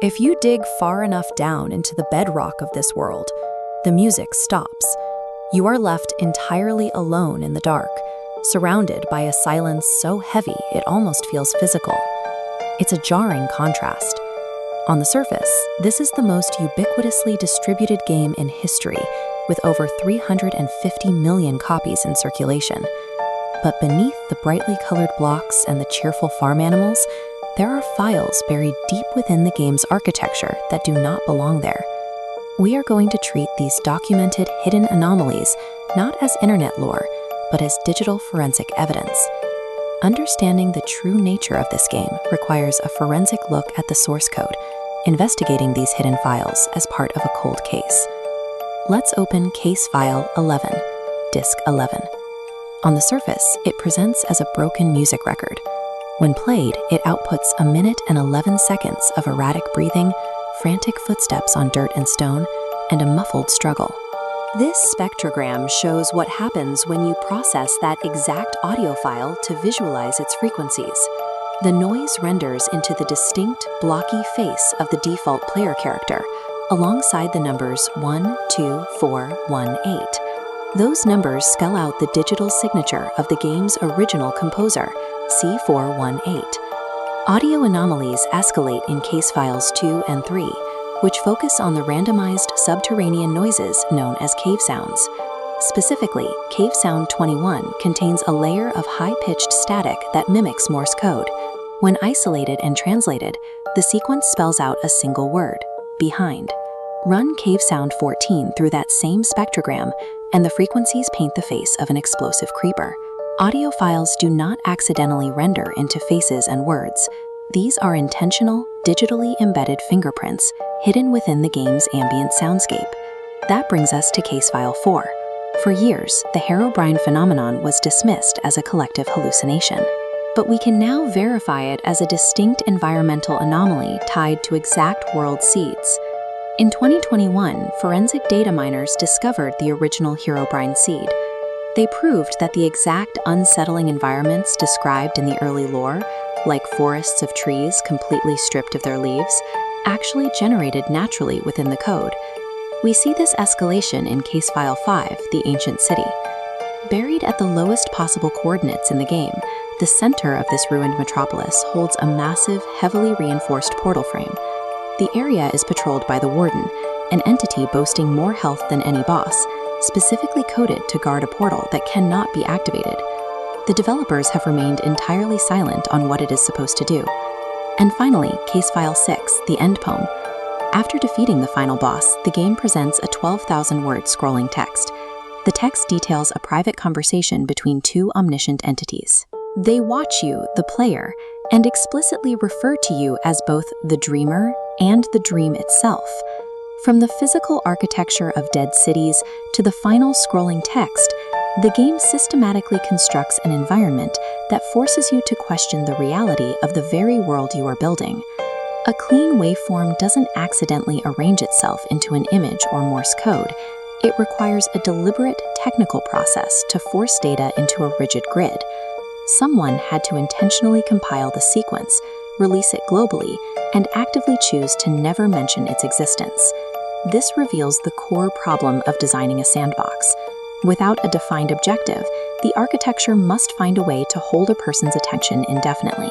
If you dig far enough down into the bedrock of this world, the music stops. You are left entirely alone in the dark, surrounded by a silence so heavy it almost feels physical. It's a jarring contrast. On the surface, this is the most ubiquitously distributed game in history, with over 350 million copies in circulation. But beneath the brightly colored blocks and the cheerful farm animals, there are files buried deep within the game's architecture that do not belong there. We are going to treat these documented hidden anomalies not as internet lore, but as digital forensic evidence. Understanding the true nature of this game requires a forensic look at the source code, investigating these hidden files as part of a cold case. Let's open Case File 11, Disk 11. On the surface, it presents as a broken music record. When played, it outputs a minute and 11 seconds of erratic breathing, frantic footsteps on dirt and stone, and a muffled struggle. This spectrogram shows what happens when you process that exact audio file to visualize its frequencies. The noise renders into the distinct, blocky face of the default player character, alongside the numbers 1, 2, 4, 1, 8. Those numbers spell out the digital signature of the game's original composer, C418. Audio anomalies escalate in case files 2 and 3, which focus on the randomized subterranean noises known as cave sounds. Specifically, Cave Sound 21 contains a layer of high-pitched static that mimics Morse code. When isolated and translated, the sequence spells out a single word, behind. Run Cave Sound 14 through that same spectrogram, and the frequencies paint the face of an explosive creeper. Audio files do not accidentally render into faces and words. These are intentional, digitally embedded fingerprints hidden within the game's ambient soundscape. That brings us to Case File 4. For years, the Herobrine phenomenon was dismissed as a collective hallucination. But we can now verify it as a distinct environmental anomaly tied to exact world seeds. In 2021, forensic data miners discovered the original Herobrine seed. They proved that the exact unsettling environments described in the early lore, like forests of trees completely stripped of their leaves, actually generated naturally within the code. We see this escalation in Case File 5, the Ancient City. Buried at the lowest possible coordinates in the game, the center of this ruined metropolis holds a massive, heavily reinforced portal frame. The area is patrolled by the Warden, an entity boasting more health than any boss, specifically coded to guard a portal that cannot be activated. The developers have remained entirely silent on what it is supposed to do. And finally, Case File 6, the End Poem. After defeating the final boss, the game presents a 12,000-word scrolling text. The text details a private conversation between two omniscient entities. They watch you, the player, and explicitly refer to you as both the dreamer and the dream itself. From the physical architecture of dead cities to the final scrolling text, the game systematically constructs an environment that forces you to question the reality of the very world you are building. A clean waveform doesn't accidentally arrange itself into an image or Morse code. It requires a deliberate technical process to force data into a rigid grid. Someone had to intentionally compile the sequence, release it globally, and actively choose to never mention its existence. This reveals the core problem of designing a sandbox. Without a defined objective, the architecture must find a way to hold a person's attention indefinitely.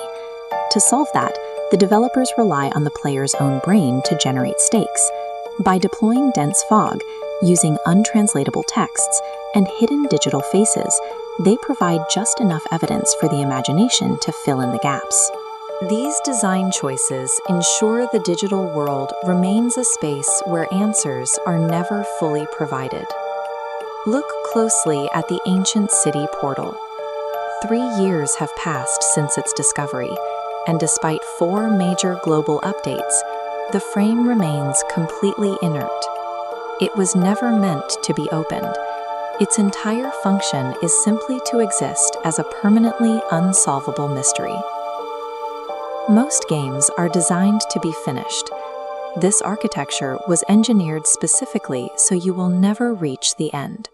To solve that, the developers rely on the player's own brain to generate stakes. By deploying dense fog, using untranslatable texts, and hidden digital faces, they provide just enough evidence for the imagination to fill in the gaps. These design choices ensure the digital world remains a space where answers are never fully provided. Look closely at the Ancient City portal. 3 years have passed since its discovery, and despite 4 major global updates, the frame remains completely inert. It was never meant to be opened. Its entire function is simply to exist as a permanently unsolvable mystery. Most games are designed to be finished. This architecture was engineered specifically so you will never reach the end.